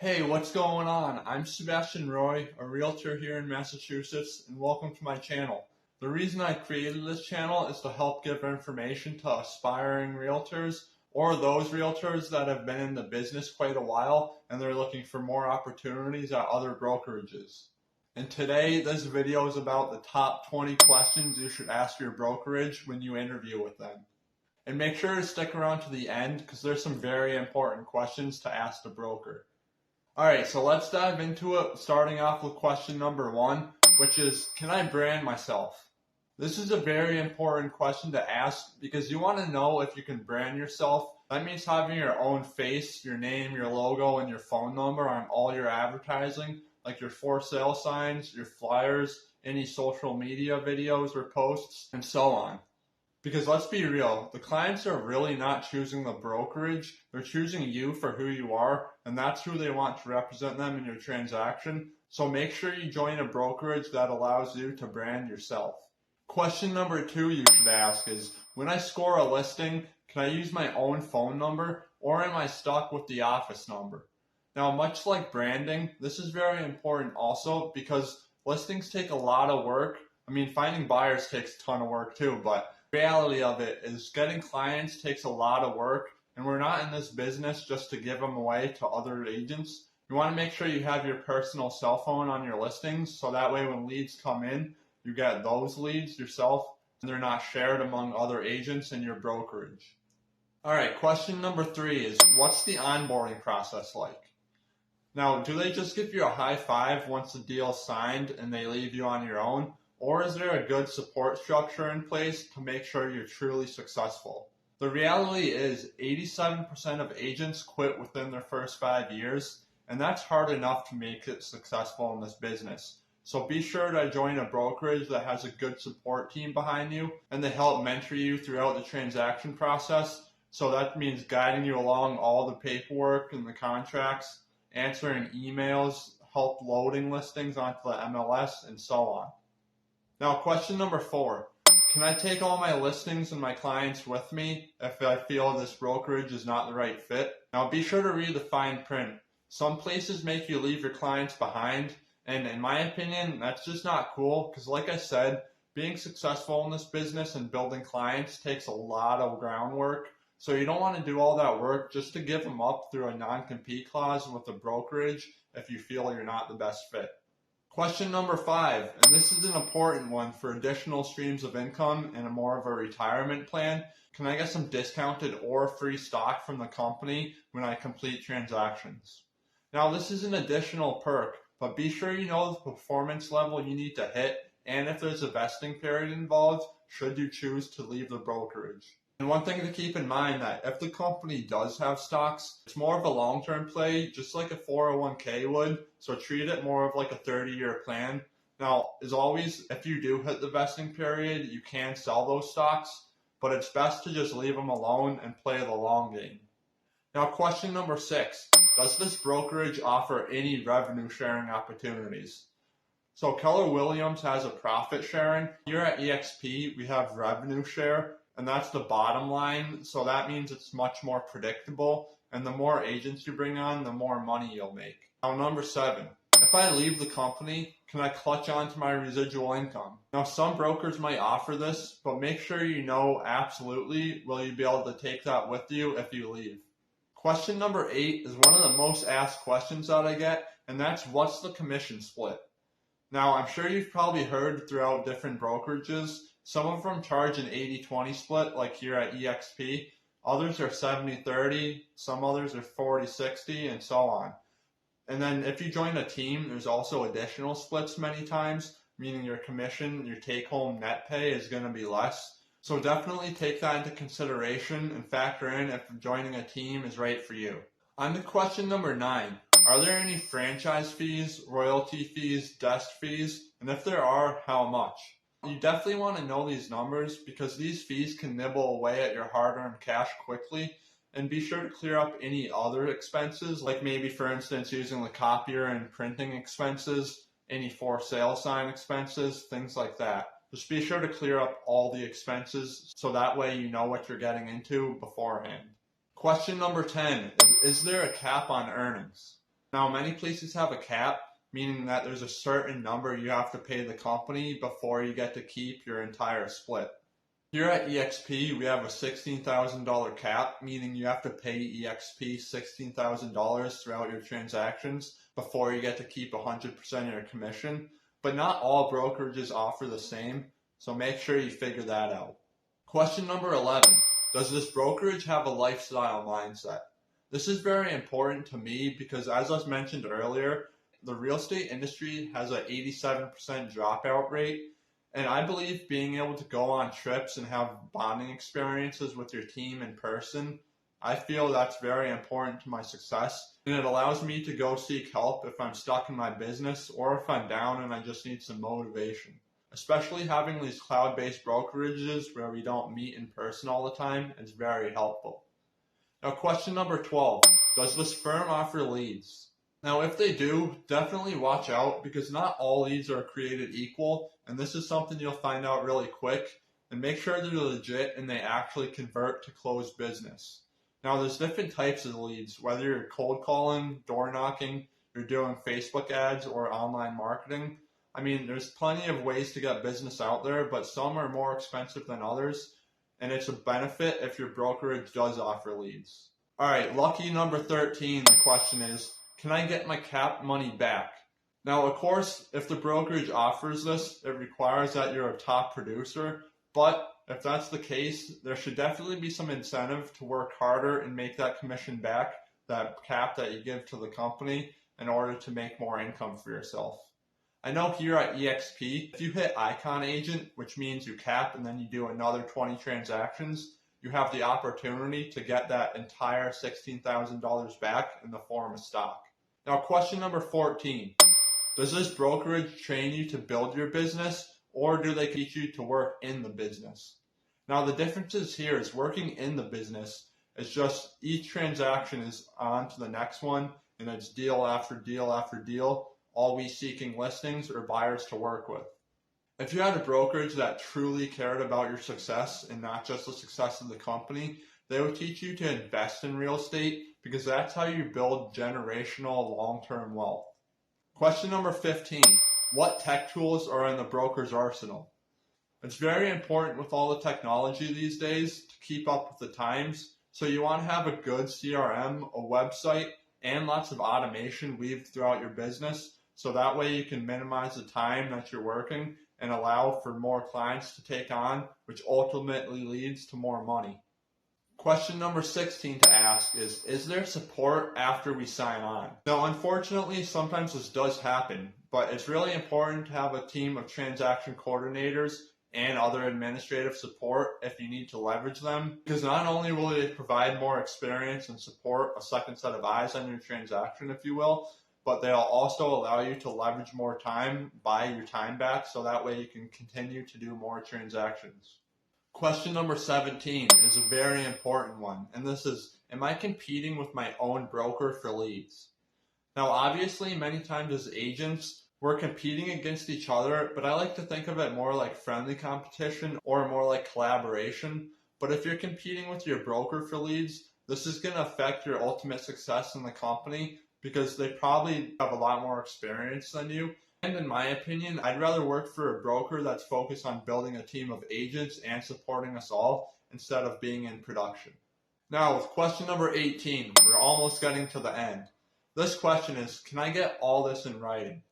Hey, what's going on? I'm Sebastian Roy, a realtor here in Massachusetts, and welcome to my channel. The reason I created this channel is to help give information to aspiring realtors or those realtors that have been in the business quite a while and they're looking for more opportunities at other brokerages. And today, this video is about the top 20 questions you should ask your brokerage when you interview with them. And make sure to stick around to the end because there's some very important questions to ask the broker. Alright, so let's dive into it, starting off with question number 1, which is, can I brand myself? This is a very important question to ask because you want to know if you can brand yourself. That means having your own face, your name, your logo, and your phone number on all your advertising, like your for sale signs, your flyers, any social media videos or posts, and so on. Because let's be real, the clients are really not choosing the brokerage, they're choosing you for who you are, and that's who they want to represent them in your transaction. So make sure you join a brokerage that allows you to brand yourself. Question number 2 you should ask is, when I score a listing, can I use my own phone number or am I stuck with the office number? Now, much like branding, this is very important also because listings take a lot of work. I mean, finding buyers takes a ton of work too, but the reality of it is getting clients takes a lot of work, and we're not in this business just to give them away to other agents. You want to make sure you have your personal cell phone on your listings so that way when leads come in, you get those leads yourself and they're not shared among other agents in your brokerage. Alright, question number 3 is, what's the onboarding process like? Now, do they just give you a high five once the deal is signed and they leave you on your own? Or is there a good support structure in place to make sure you're truly successful? The reality is 87% of agents quit within their first 5 years, and that's hard enough to make it successful in this business. So be sure to join a brokerage that has a good support team behind you and they help mentor you throughout the transaction process. So that means guiding you along all the paperwork and the contracts, answering emails, help loading listings onto the MLS, and so on. Now, question number 4, can I take all my listings and my clients with me if I feel this brokerage is not the right fit? Now, be sure to read the fine print. Some places make you leave your clients behind, and in my opinion, that's just not cool because like I said, being successful in this business and building clients takes a lot of groundwork. So you don't want to do all that work just to give them up through a non-compete clause with a brokerage if you feel you're not the best fit. Question number 5, and this is an important one for additional streams of income and a more of a retirement plan. Can I get some discounted or free stock from the company when I complete transactions? Now, this is an additional perk, but be sure you know the performance level you need to hit and if there's a vesting period involved should you choose to leave the brokerage. And one thing to keep in mind that if the company does have stocks, it's more of a long-term play, just like a 401k would, so treat it more of like a 30-year plan. Now, as always, if you do hit the vesting period, you can sell those stocks, but it's best to just leave them alone and play the long game. Now, question number 6, does this brokerage offer any revenue sharing opportunities? So Keller Williams has a profit sharing. Here at eXp, we have revenue share. And that's the bottom line, so that means it's much more predictable, and the more agents you bring on, the more money you'll make. Now, number 7, if I leave the company, can I clutch onto my residual income? Now, some brokers might offer this, but make sure you know absolutely will you be able to take that with you if you leave. Question number 8 is one of the most asked questions that I get, and that's what's the commission split? Now, I'm sure you've probably heard throughout different brokerages, some of them charge an 80-20 split, like here at eXp. Others are 70-30, some others are 40-60, and so on. And then if you join a team, there's also additional splits many times, meaning your commission, your take-home net pay is going to be less. So definitely take that into consideration and factor in if joining a team is right for you. On to question number 9. Are there any franchise fees, royalty fees, desk fees? And if there are, how much? You definitely want to know these numbers because these fees can nibble away at your hard-earned cash quickly, and be sure to clear up any other expenses, like maybe for instance using the copier and printing expenses, any for sale sign expenses, things like that. Just be sure to clear up all the expenses so that way you know what you're getting into beforehand. Question number 10 is there a cap on earnings? Now, many places have a cap, meaning that there's a certain number you have to pay the company before you get to keep your entire split. Here at EXP, we have a $16,000 cap, meaning you have to pay EXP $16,000 throughout your transactions before you get to keep 100% of your commission. But not all brokerages offer the same, so make sure you figure that out. Question number 11. Does this brokerage have a lifestyle mindset? This is very important to me because, as I mentioned earlier, the real estate industry has an 87% dropout rate. And I believe being able to go on trips and have bonding experiences with your team in person, I feel that's very important to my success. And it allows me to go seek help if I'm stuck in my business or if I'm down and I just need some motivation. Especially having these cloud-based brokerages where we don't meet in person all the time is very helpful. Now, question number 12. Does this firm offer leads? Now, if they do, definitely watch out because not all leads are created equal, and this is something you'll find out really quick. And make sure they're legit and they actually convert to closed business. Now, there's different types of leads, whether you're cold calling, door knocking, you're doing Facebook ads, or online marketing. I mean, there's plenty of ways to get business out there, but some are more expensive than others, and it's a benefit if your brokerage does offer leads. All right, lucky number 13, the question is, can I get my cap money back? Now, of course, if the brokerage offers this, it requires that you're a top producer, but if that's the case, there should definitely be some incentive to work harder and make that commission back, that cap that you give to the company, in order to make more income for yourself. I know here at EXP, if you hit Icon Agent, which means you cap and then you do another 20 transactions, you have the opportunity to get that entire $16,000 back in the form of stock. Now, question number 14. Does this brokerage train you to build your business, or do they teach you to work in the business? Now, the differences here is working in the business is just each transaction is on to the next one, and it's deal after deal after deal, always seeking listings or buyers to work with. If you had a brokerage that truly cared about your success and not just the success of the company, they would teach you to invest in real estate because that's how you build generational long-term wealth. Question number 15. What tech tools are in the broker's arsenal? It's very important with all the technology these days to keep up with the times. So you want to have a good CRM, a website, and lots of automation weaved throughout your business. So that way you can minimize the time that you're working and allow for more clients to take on, which ultimately leads to more money. Question number 16 to ask is there support after we sign on? Now, unfortunately, sometimes this does happen, but it's really important to have a team of transaction coordinators and other administrative support if you need to leverage them, because not only will they provide more experience and support, a second set of eyes on your transaction, if you will, but they'll also allow you to leverage more time, buy your time back, so that way you can continue to do more transactions. Question number 17 is a very important one, and this is, am I competing with my own broker for leads? Now, obviously, many times as agents, we're competing against each other, but I like to think of it more like friendly competition or more like collaboration. But if you're competing with your broker for leads, this is going to affect your ultimate success in the company because they probably have a lot more experience than you. And in my opinion, I'd rather work for a broker that's focused on building a team of agents and supporting us all instead of being in production. Now, with question number 18, we're almost getting to the end. This question is, can I get all this in writing?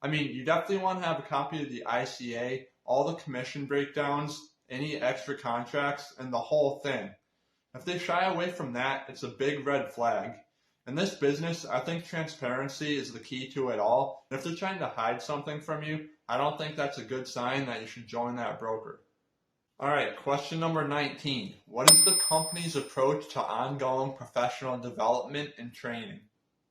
I mean, you definitely want to have a copy of the ICA, all the commission breakdowns, any extra contracts, and the whole thing. If they shy away from that, it's a big red flag. In this business, I think transparency is the key to it all. And if they're trying to hide something from you, I don't think that's a good sign that you should join that broker. All right, question number 19. What is the company's approach to ongoing professional development and training?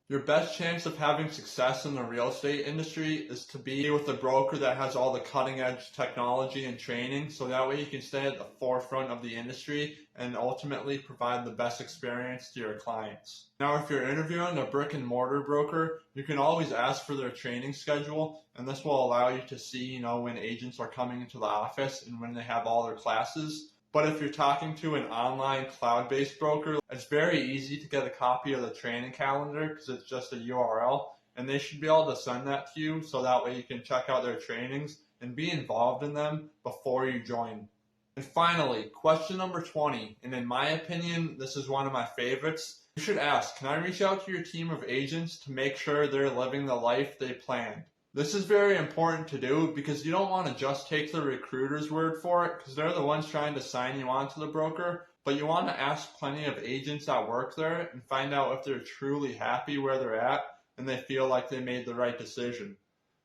Your best chance of having success in the real estate industry is to be with a broker that has all the cutting edge technology and training, so that way you can stay at the forefront of the industry and ultimately provide the best experience to your clients. Now, if you're interviewing a brick and mortar broker, you can always ask for their training schedule, and this will allow you to see, when agents are coming into the office and when they have all their classes. But if you're talking to an online cloud-based broker, it's very easy to get a copy of the training calendar because it's just a URL, and they should be able to send that to you so that way you can check out their trainings and be involved in them before you join. And finally, question number 20, and in my opinion, this is one of my favorites. You should ask, can I reach out to your team of agents to make sure they're living the life they planned? This is very important to do because you don't want to just take the recruiter's word for it because they're the ones trying to sign you on to the broker, but you want to ask plenty of agents that work there and find out if they're truly happy where they're at and they feel like they made the right decision.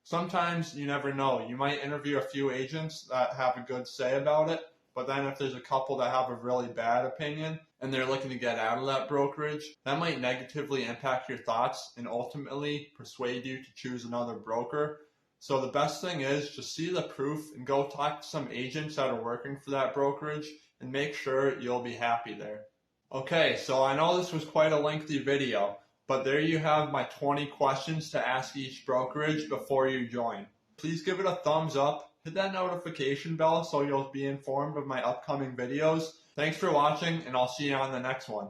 Sometimes you never know. You might interview a few agents that have a good say about it, but then if there's a couple that have a really bad opinion and they're looking to get out of that brokerage, that might negatively impact your thoughts and ultimately persuade you to choose another broker. So the best thing is just see the proof and go talk to some agents that are working for that brokerage and make sure you'll be happy there. Okay, so I know this was quite a lengthy video, but there you have my 20 questions to ask each brokerage before you join. Please give it a thumbs up. Hit that notification bell so you'll be informed of my upcoming videos. Thanks for watching, and I'll see you on the next one.